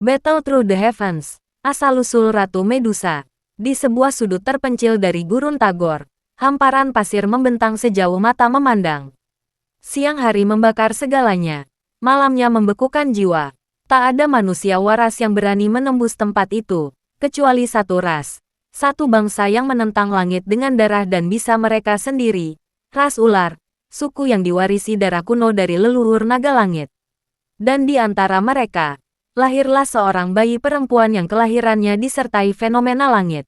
Battle Through the Heavens, asal-usul Ratu Medusa. Di sebuah sudut terpencil dari gurun Tagor, hamparan pasir membentang sejauh mata memandang. Siang hari membakar segalanya, malamnya membekukan jiwa. Tak ada manusia waras yang berani menembus tempat itu, kecuali satu ras. Satu bangsa yang menentang langit dengan darah dan bisa mereka sendiri. Ras ular, suku yang diwarisi darah kuno dari leluhur naga langit. Dan di antara mereka, lahirlah seorang bayi perempuan yang kelahirannya disertai fenomena langit.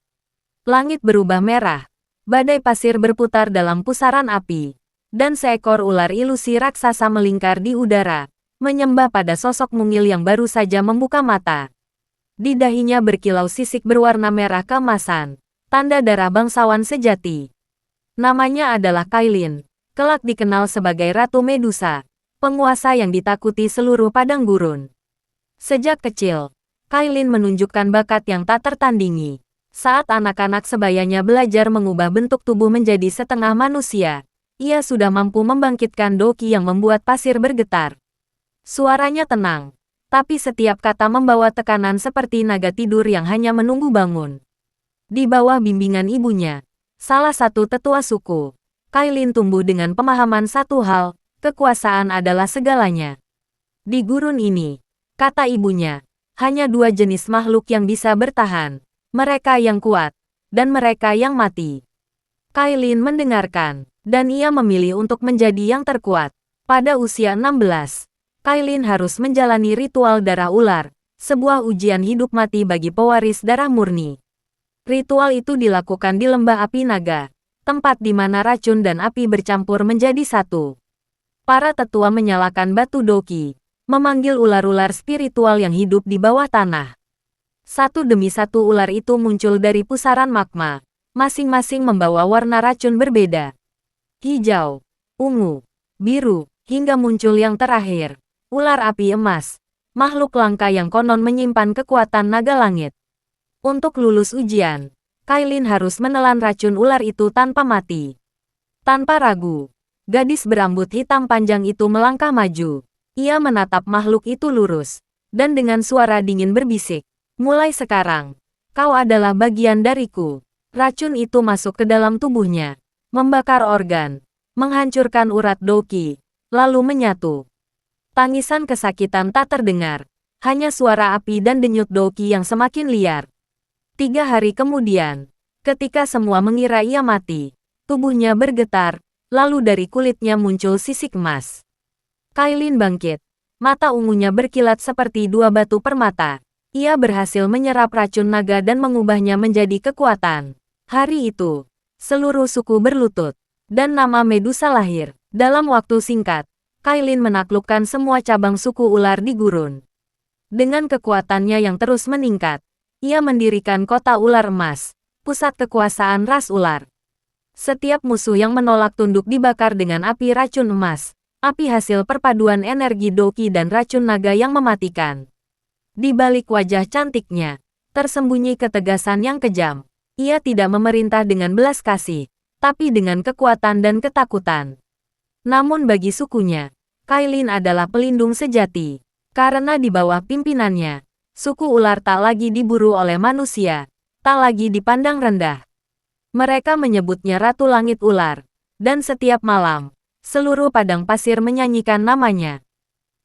Langit berubah merah, badai pasir berputar dalam pusaran api, dan seekor ular ilusi raksasa melingkar di udara, menyembah pada sosok mungil yang baru saja membuka mata. Di dahinya berkilau sisik berwarna merah keemasan, tanda darah bangsawan sejati. Namanya adalah Kailin, kelak dikenal sebagai Ratu Medusa, penguasa yang ditakuti seluruh padang gurun. Sejak kecil, Kailin menunjukkan bakat yang tak tertandingi. Saat anak-anak sebayanya belajar mengubah bentuk tubuh menjadi setengah manusia, ia sudah mampu membangkitkan Doki yang membuat pasir bergetar. Suaranya tenang, tapi setiap kata membawa tekanan seperti naga tidur yang hanya menunggu bangun. Di bawah bimbingan ibunya, salah satu tetua suku, Kailin tumbuh dengan pemahaman satu hal, kekuasaan adalah segalanya. Di gurun ini, kata ibunya, hanya dua jenis makhluk yang bisa bertahan. Mereka yang kuat, dan mereka yang mati. Kailin mendengarkan, dan ia memilih untuk menjadi yang terkuat. Pada usia 16, Kailin harus menjalani ritual darah ular, sebuah ujian hidup mati bagi pewaris darah murni. Ritual itu dilakukan di lembah api naga, tempat di mana racun dan api bercampur menjadi satu. Para tetua menyalakan batu Doki, memanggil ular-ular spiritual yang hidup di bawah tanah. Satu demi satu ular itu muncul dari pusaran magma, masing-masing membawa warna racun berbeda. Hijau, ungu, biru, hingga muncul yang terakhir, ular api emas, makhluk langka yang konon menyimpan kekuatan naga langit. Untuk lulus ujian, Kailin harus menelan racun ular itu tanpa mati. Tanpa ragu, gadis berambut hitam panjang itu melangkah maju. Ia menatap makhluk itu lurus, dan dengan suara dingin berbisik, "Mulai sekarang, kau adalah bagian dariku." Racun itu masuk ke dalam tubuhnya, membakar organ, menghancurkan urat Doki, lalu menyatu. Tangisan kesakitan tak terdengar, hanya suara api dan denyut Doki yang semakin liar. 3 hari kemudian, ketika semua mengira ia mati, tubuhnya bergetar, lalu dari kulitnya muncul sisik emas. Kailin bangkit, mata ungunya berkilat seperti dua batu permata. Ia berhasil menyerap racun naga dan mengubahnya menjadi kekuatan. Hari itu, seluruh suku berlutut, dan nama Medusa lahir. Dalam waktu singkat, Kailin menaklukkan semua cabang suku ular di gurun. Dengan kekuatannya yang terus meningkat, ia mendirikan kota ular emas, pusat kekuasaan ras ular. Setiap musuh yang menolak tunduk dibakar dengan api racun emas, api hasil perpaduan energi Doki dan racun naga yang mematikan. Di balik wajah cantiknya, tersembunyi ketegasan yang kejam. Ia tidak memerintah dengan belas kasih, tapi dengan kekuatan dan ketakutan. Namun bagi sukunya, Kailin adalah pelindung sejati. Karena di bawah pimpinannya, suku ular tak lagi diburu oleh manusia, tak lagi dipandang rendah. Mereka menyebutnya Ratu Langit Ular, dan setiap malam, seluruh padang pasir menyanyikan namanya.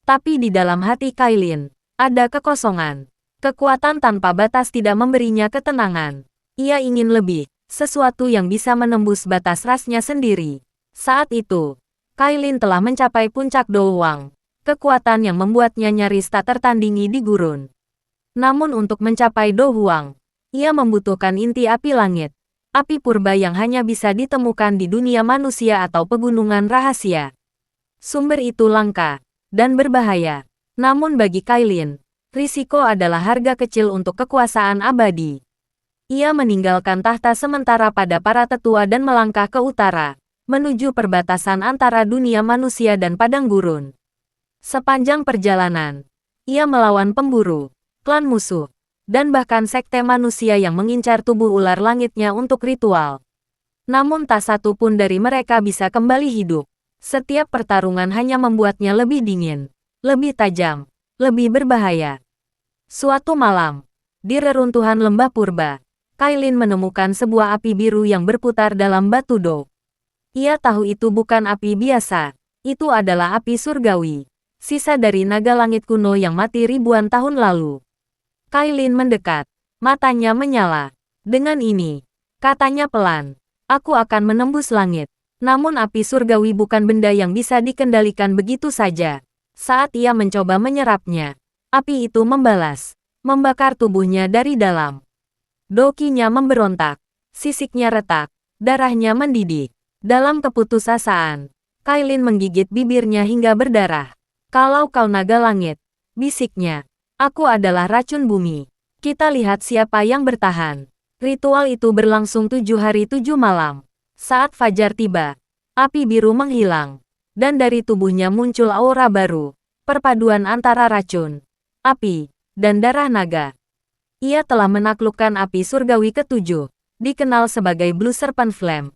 Tapi di dalam hati Kailin, ada kekosongan. Kekuatan tanpa batas tidak memberinya ketenangan. Ia ingin lebih, sesuatu yang bisa menembus batas rasnya sendiri. Saat itu, Kailin telah mencapai puncak Douwang, kekuatan yang membuatnya nyaris tak tertandingi di gurun. Namun untuk mencapai Douwang, ia membutuhkan inti api langit, api purba yang hanya bisa ditemukan di dunia manusia atau pegunungan rahasia. Sumber itu langka dan berbahaya. Namun bagi Kailin, risiko adalah harga kecil untuk kekuasaan abadi. Ia meninggalkan tahta sementara pada para tetua dan melangkah ke utara, menuju perbatasan antara dunia manusia dan padang gurun. Sepanjang perjalanan, ia melawan pemburu, klan musuh, dan bahkan sekte manusia yang mengincar tubuh ular langitnya untuk ritual. Namun tak satu pun dari mereka bisa kembali hidup. Setiap pertarungan hanya membuatnya lebih dingin, lebih tajam, lebih berbahaya. Suatu malam, di reruntuhan lembah purba, Kailin menemukan sebuah api biru yang berputar dalam batu do. Ia tahu itu bukan api biasa, itu adalah api surgawi, sisa dari naga langit kuno yang mati ribuan tahun lalu. Kailin mendekat, matanya menyala. Dengan ini, katanya pelan, aku akan menembus langit. Namun api surgawi bukan benda yang bisa dikendalikan begitu saja. Saat ia mencoba menyerapnya, api itu membalas, membakar tubuhnya dari dalam. Dokinya memberontak, sisiknya retak, darahnya mendidih. Dalam keputusasaan, Kailin menggigit bibirnya hingga berdarah. Kalau kau naga langit, bisiknya, aku adalah racun bumi. Kita lihat siapa yang bertahan. Ritual itu berlangsung 7 hari 7 malam. Saat fajar tiba, api biru menghilang, dan dari tubuhnya muncul aura baru, perpaduan antara racun, api, dan darah naga. Ia telah menaklukkan api surgawi ke-7, dikenal sebagai Blue Serpent Flame.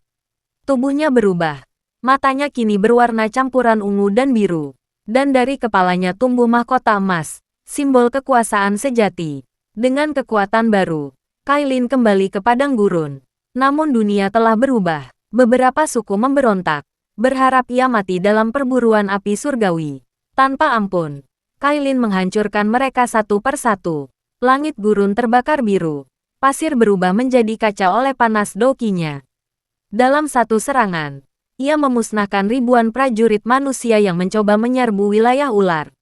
Tubuhnya berubah, matanya kini berwarna campuran ungu dan biru, dan dari kepalanya tumbuh mahkota emas, simbol kekuasaan sejati. Dengan kekuatan baru, Kailin kembali ke padang gurun. Namun dunia telah berubah. Beberapa suku memberontak, berharap ia mati dalam perburuan api surgawi. Tanpa ampun, Kailin menghancurkan mereka satu persatu. Langit gurun terbakar biru. Pasir berubah menjadi kaca oleh panas dokinya. Dalam satu serangan, ia memusnahkan ribuan prajurit manusia yang mencoba menyerbu wilayah ular.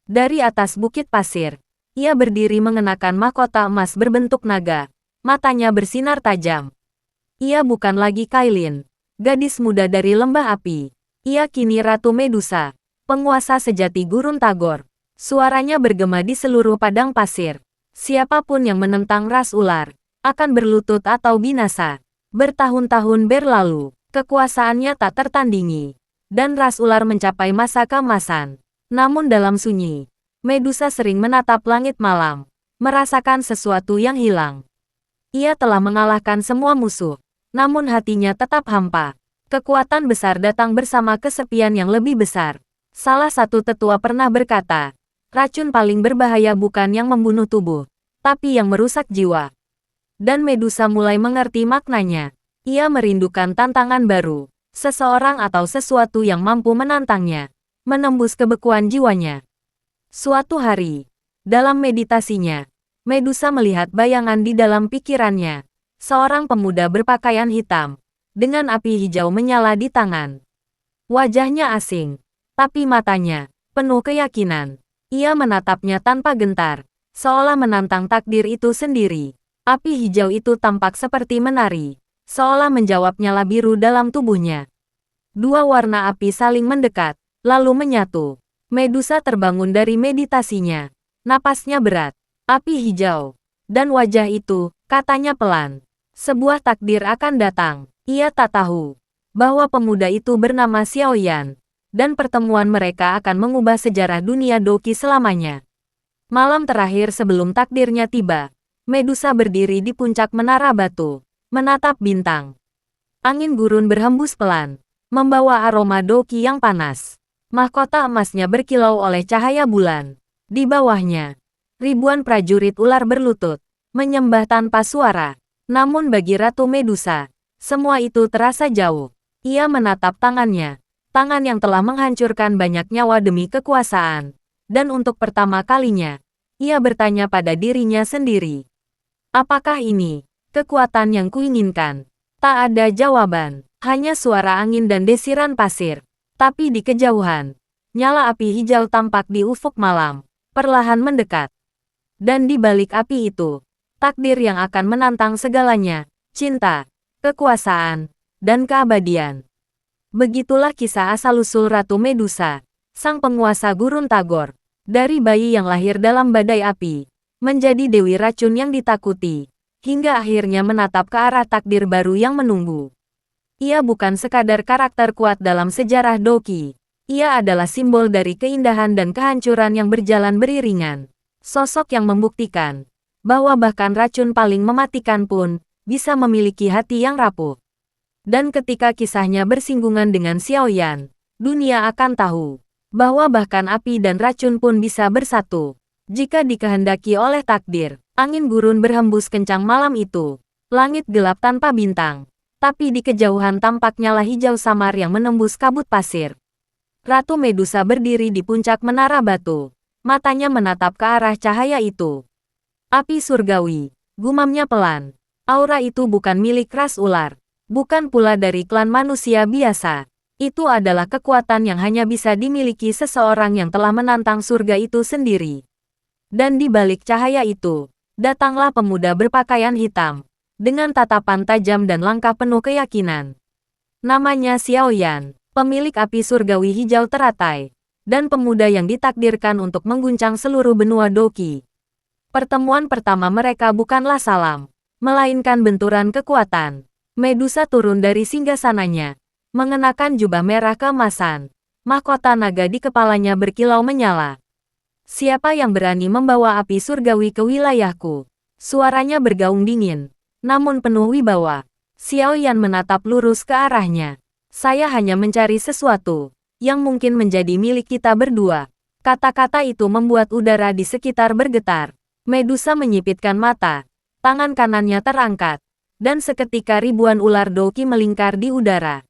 Dari atas bukit pasir, ia berdiri mengenakan mahkota emas berbentuk naga. Matanya bersinar tajam. Ia bukan lagi Kailin, gadis muda dari lembah api. Ia kini Ratu Medusa, penguasa sejati Gurun Tagor. Suaranya bergema di seluruh padang pasir. Siapapun yang menentang ras ular, akan berlutut atau binasa. Bertahun-tahun berlalu, kekuasaannya tak tertandingi, dan ras ular mencapai masa keemasan. Namun dalam sunyi, Medusa sering menatap langit malam, merasakan sesuatu yang hilang. Ia telah mengalahkan semua musuh. Namun hatinya tetap hampa. Kekuatan besar datang bersama kesepian yang lebih besar. Salah satu tetua pernah berkata, racun paling berbahaya bukan yang membunuh tubuh, tapi yang merusak jiwa. Dan Medusa mulai mengerti maknanya. Ia merindukan tantangan baru, seseorang atau sesuatu yang mampu menantangnya, menembus kebekuan jiwanya. Suatu hari, dalam meditasinya, Medusa melihat bayangan di dalam pikirannya. Seorang pemuda berpakaian hitam, dengan api hijau menyala di tangan. Wajahnya asing, tapi matanya penuh keyakinan. Ia menatapnya tanpa gentar, seolah menantang takdir itu sendiri. Api hijau itu tampak seperti menari, seolah menjawab nyala biru dalam tubuhnya. Dua warna api saling mendekat, lalu menyatu. Medusa terbangun dari meditasinya. Napasnya berat, api hijau, dan wajah itu, katanya pelan. Sebuah takdir akan datang. Ia tak tahu bahwa pemuda itu bernama Xiaoyan, dan pertemuan mereka akan mengubah sejarah dunia Doki selamanya. Malam terakhir sebelum takdirnya tiba, Medusa berdiri di puncak menara batu, menatap bintang. Angin gurun berhembus pelan, membawa aroma Doki yang panas. Mahkota emasnya berkilau oleh cahaya bulan. Di bawahnya, ribuan prajurit ular berlutut, menyembah tanpa suara. Namun bagi Ratu Medusa, semua itu terasa jauh. Ia menatap tangannya, tangan yang telah menghancurkan banyak nyawa demi kekuasaan. Dan untuk pertama kalinya, ia bertanya pada dirinya sendiri. Apakah ini kekuatan yang kuinginkan? Tak ada jawaban, hanya suara angin dan desiran pasir. Tapi di kejauhan, nyala api hijau tampak di ufuk malam, perlahan mendekat. Dan di balik api itu, takdir yang akan menantang segalanya, cinta, kekuasaan, dan keabadian. Begitulah kisah asal-usul Ratu Medusa, sang penguasa Gurun Tagor. Dari bayi yang lahir dalam badai api, menjadi dewi racun yang ditakuti, hingga akhirnya menatap ke arah takdir baru yang menunggu. Ia bukan sekadar karakter kuat dalam sejarah Doki. Ia adalah simbol dari keindahan dan kehancuran yang berjalan beriringan. Sosok yang membuktikan bahwa bahkan racun paling mematikan pun bisa memiliki hati yang rapuh. Dan ketika kisahnya bersinggungan dengan Xiaoyan, dunia akan tahu bahwa bahkan api dan racun pun bisa bersatu. Jika dikehendaki oleh takdir, angin gurun berhembus kencang malam itu. Langit gelap tanpa bintang. Tapi di kejauhan tampak nyala hijau samar yang menembus kabut pasir. Ratu Medusa berdiri di puncak menara batu. Matanya menatap ke arah cahaya itu. Api surgawi, gumamnya pelan. Aura itu bukan milik ras ular. Bukan pula dari klan manusia biasa. Itu adalah kekuatan yang hanya bisa dimiliki seseorang yang telah menantang surga itu sendiri. Dan di balik cahaya itu, datanglah pemuda berpakaian hitam. Dengan tatapan tajam dan langkah penuh keyakinan. Namanya Xiao Yan, pemilik api surgawi hijau teratai. Dan pemuda yang ditakdirkan untuk mengguncang seluruh benua Doqi. Pertemuan pertama mereka bukanlah salam, melainkan benturan kekuatan. Medusa turun dari singgasananya, mengenakan jubah merah keemasan. Mahkota naga di kepalanya berkilau menyala. Siapa yang berani membawa api surgawi ke wilayahku? Suaranya bergaung dingin, namun penuh wibawa. Xiao Yan menatap lurus ke arahnya. Saya hanya mencari sesuatu yang mungkin menjadi milik kita berdua. Kata-kata itu membuat udara di sekitar bergetar. Medusa menyipitkan mata. Tangan kanannya terangkat. Dan seketika ribuan ular Doqi melingkar di udara.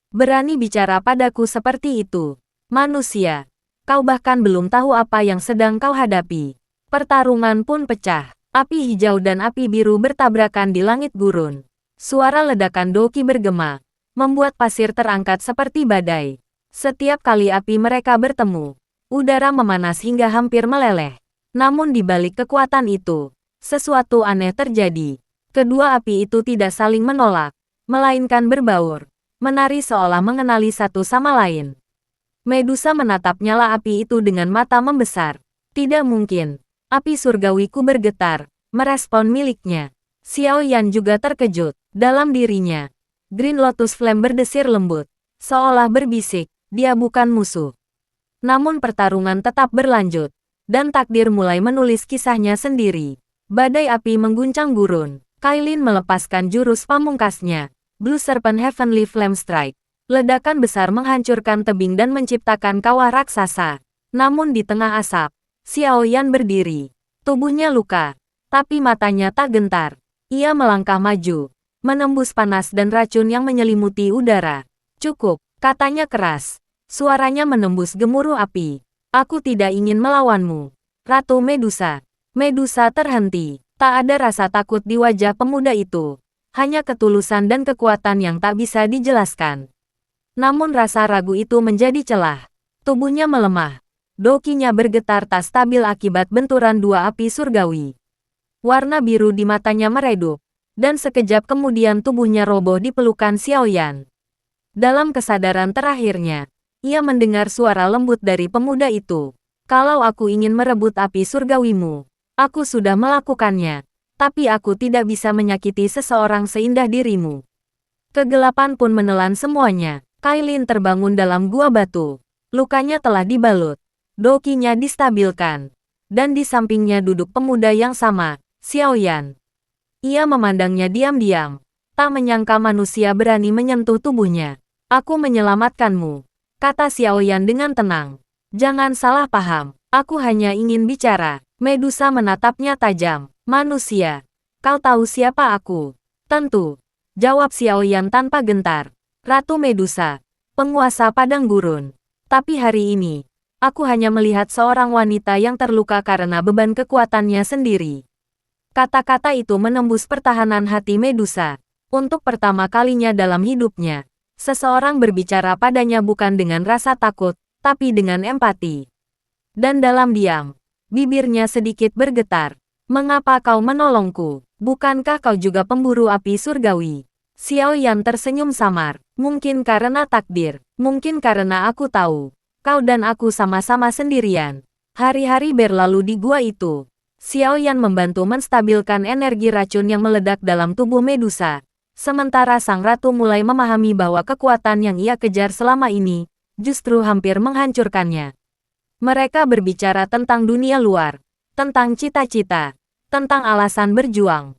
Berani bicara padaku seperti itu. Manusia, kau bahkan belum tahu apa yang sedang kau hadapi. Pertarungan pun pecah. Api hijau dan api biru bertabrakan di langit gurun. Suara ledakan Doqi bergema, membuat pasir terangkat seperti badai. Setiap kali api mereka bertemu, udara memanas hingga hampir meleleh. Namun di balik kekuatan itu, sesuatu aneh terjadi. Kedua api itu tidak saling menolak, melainkan berbaur, menari seolah mengenali satu sama lain. Medusa menatap nyala api itu dengan mata membesar. Tidak mungkin. Api surgawiku bergetar, merespon miliknya. Xiao Yan juga terkejut. Dalam dirinya, Green Lotus Flame berdesir lembut, seolah berbisik, dia bukan musuh. Namun pertarungan tetap berlanjut, dan takdir mulai menulis kisahnya sendiri. Badai api mengguncang gurun. Kailin melepaskan jurus pamungkasnya, Blue Serpent Heavenly Flame Strike. Ledakan besar menghancurkan tebing dan menciptakan kawah raksasa. Namun di tengah asap, Xiao Yan berdiri. Tubuhnya luka, tapi matanya tak gentar. Ia melangkah maju, menembus panas dan racun yang menyelimuti udara. Cukup, katanya keras. Suaranya menembus gemuruh api. Aku tidak ingin melawanmu, Ratu Medusa. Medusa terhenti. Tak ada rasa takut di wajah pemuda itu. Hanya ketulusan dan kekuatan yang tak bisa dijelaskan. Namun rasa ragu itu menjadi celah. Tubuhnya melemah. Doqinya bergetar tak stabil akibat benturan dua api surgawi. Warna biru di matanya meredup, dan sekejap kemudian tubuhnya roboh di pelukan Xiao Yan. Dalam kesadaran terakhirnya, ia mendengar suara lembut dari pemuda itu. Kalau aku ingin merebut api surgawimu, aku sudah melakukannya, tapi aku tidak bisa menyakiti seseorang seindah dirimu. Kegelapan pun menelan semuanya. Kailin terbangun dalam gua batu. Lukanya telah dibalut. Doqinya distabilkan. Dan di sampingnya duduk pemuda yang sama, Xiao Yan. Ia memandangnya diam-diam. Tak menyangka manusia berani menyentuh tubuhnya. Aku menyelamatkanmu, kata Xiao Yan dengan tenang. Jangan salah paham, aku hanya ingin bicara. Medusa menatapnya tajam. Manusia, kau tahu siapa aku? Tentu, jawab Xiao Yan tanpa gentar. Ratu Medusa, penguasa padang gurun. Tapi hari ini, aku hanya melihat seorang wanita yang terluka karena beban kekuatannya sendiri. Kata-kata itu menembus pertahanan hati Medusa. Untuk pertama kalinya dalam hidupnya, seseorang berbicara padanya bukan dengan rasa takut, tapi dengan empati. Dan dalam diam, bibirnya sedikit bergetar. Mengapa kau menolongku? Bukankah kau juga pemburu api surgawi? Xiao Yan tersenyum samar. Mungkin karena takdir, mungkin karena aku tahu. Kau dan aku sama-sama sendirian. Hari-hari berlalu di gua itu. Xiao Yan membantu menstabilkan energi racun yang meledak dalam tubuh Medusa. Sementara sang ratu mulai memahami bahwa kekuatan yang ia kejar selama ini, justru hampir menghancurkannya. Mereka berbicara tentang dunia luar, tentang cita-cita, tentang alasan berjuang.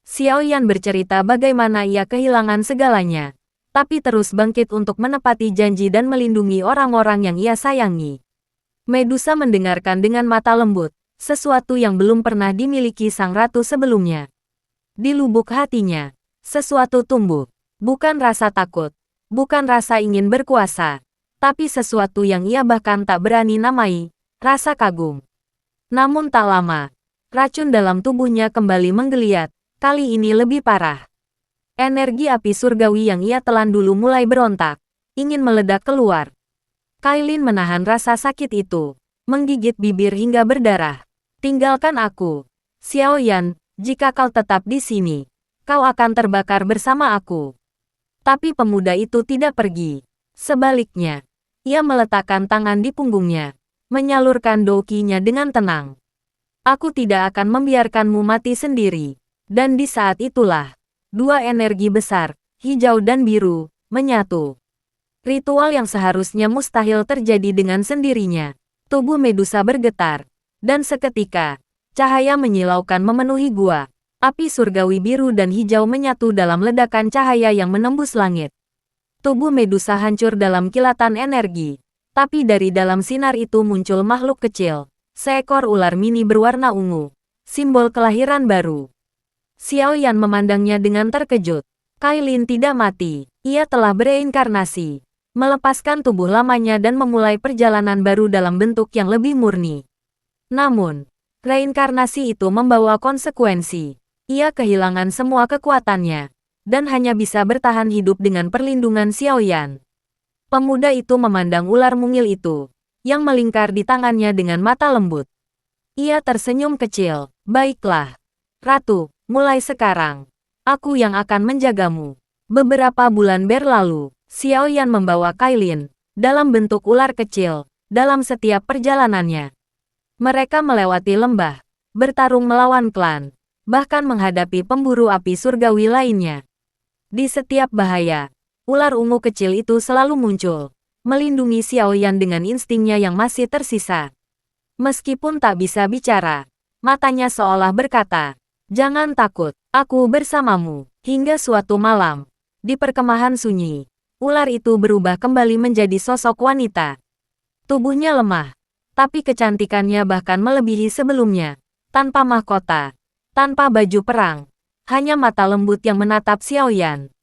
Xiao Yan bercerita bagaimana ia kehilangan segalanya, tapi terus bangkit untuk menepati janji dan melindungi orang-orang yang ia sayangi. Medusa mendengarkan dengan mata lembut, sesuatu yang belum pernah dimiliki sang ratu sebelumnya. Di lubuk hatinya, sesuatu tumbuh. Bukan rasa takut, bukan rasa ingin berkuasa, tapi sesuatu yang ia bahkan tak berani namai, rasa kagum. Namun tak lama, racun dalam tubuhnya kembali menggeliat, kali ini lebih parah. Energi api surgawi yang ia telan dulu mulai berontak, ingin meledak keluar. Kailin menahan rasa sakit itu, menggigit bibir hingga berdarah. Tinggalkan aku, Xiao Yan, jika kau tetap di sini, kau akan terbakar bersama aku. Tapi pemuda itu tidak pergi. Sebaliknya, ia meletakkan tangan di punggungnya, menyalurkan douki-nya dengan tenang. Aku tidak akan membiarkanmu mati sendiri. Dan di saat itulah, dua energi besar, hijau dan biru, menyatu. Ritual yang seharusnya mustahil terjadi dengan sendirinya. Tubuh Medusa bergetar, dan seketika, cahaya menyilaukan memenuhi gua. Api surgawi biru dan hijau menyatu dalam ledakan cahaya yang menembus langit. Tubuh Medusa hancur dalam kilatan energi. Tapi dari dalam sinar itu muncul makhluk kecil, seekor ular mini berwarna ungu, simbol kelahiran baru. Xiao Yan memandangnya dengan terkejut. Kailin tidak mati, ia telah bereinkarnasi, melepaskan tubuh lamanya dan memulai perjalanan baru dalam bentuk yang lebih murni. Namun, reinkarnasi itu membawa konsekuensi. Ia kehilangan semua kekuatannya, dan hanya bisa bertahan hidup dengan perlindungan Xiao Yan. Pemuda itu memandang ular mungil itu, yang melingkar di tangannya dengan mata lembut. Ia tersenyum kecil. Baiklah, Ratu, mulai sekarang, aku yang akan menjagamu. Beberapa bulan berlalu, Xiao Yan membawa Kailin, dalam bentuk ular kecil, dalam setiap perjalanannya. Mereka melewati lembah, bertarung melawan klan, bahkan menghadapi pemburu api surgawi lainnya. Di setiap bahaya, ular ungu kecil itu selalu muncul, melindungi Xiao Yan dengan instingnya yang masih tersisa. Meskipun tak bisa bicara, matanya seolah berkata, "Jangan takut, aku bersamamu." Hingga suatu malam, di perkemahan sunyi, ular itu berubah kembali menjadi sosok wanita. Tubuhnya lemah, tapi kecantikannya bahkan melebihi sebelumnya. Tanpa mahkota, tanpa baju perang, hanya mata lembut yang menatap Xiao Yan.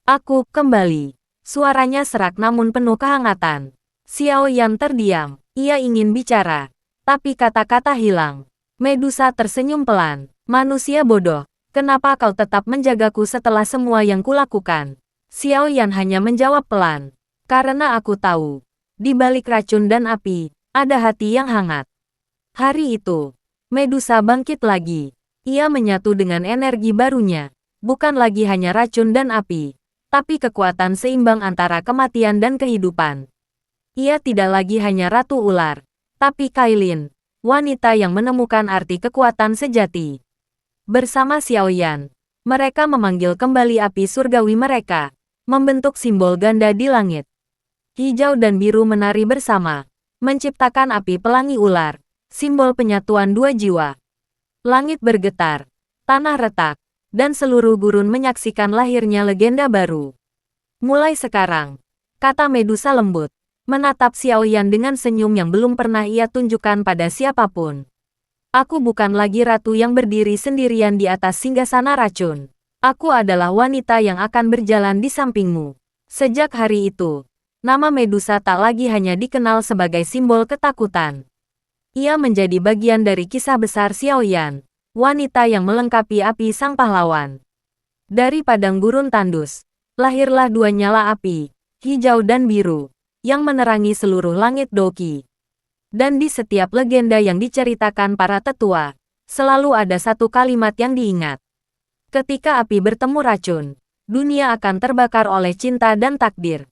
"Aku kembali." Suaranya serak namun penuh kehangatan. Xiao Yan terdiam. Ia ingin bicara, tapi kata-kata hilang. Medusa tersenyum pelan. "Manusia bodoh, kenapa kau tetap menjagaku setelah semua yang kulakukan?" Xiao Yan hanya menjawab pelan. "Karena aku tahu, di balik racun dan api, ada hati yang hangat." Hari itu, Medusa bangkit lagi. Ia menyatu dengan energi barunya. Bukan lagi hanya racun dan api, tapi kekuatan seimbang antara kematian dan kehidupan. Ia tidak lagi hanya ratu ular, tapi Kailin, wanita yang menemukan arti kekuatan sejati. Bersama Xiao Yan, mereka memanggil kembali api surgawi mereka, membentuk simbol ganda di langit. Hijau dan biru menari bersama, menciptakan api pelangi ular, simbol penyatuan dua jiwa. Langit bergetar, tanah retak, dan seluruh gurun menyaksikan lahirnya legenda baru. "Mulai sekarang," kata Medusa lembut, menatap Xiao Yan dengan senyum yang belum pernah ia tunjukkan pada siapapun. "Aku bukan lagi ratu yang berdiri sendirian di atas singgasana racun. Aku adalah wanita yang akan berjalan di sampingmu." Sejak hari itu, nama Medusa tak lagi hanya dikenal sebagai simbol ketakutan. Ia menjadi bagian dari kisah besar Xiao Yan, wanita yang melengkapi api sang pahlawan. Dari padang gurun tandus, lahirlah dua nyala api, hijau dan biru, yang menerangi seluruh langit Doki. Dan di setiap legenda yang diceritakan para tetua, selalu ada satu kalimat yang diingat. Ketika api bertemu racun, dunia akan terbakar oleh cinta dan takdir.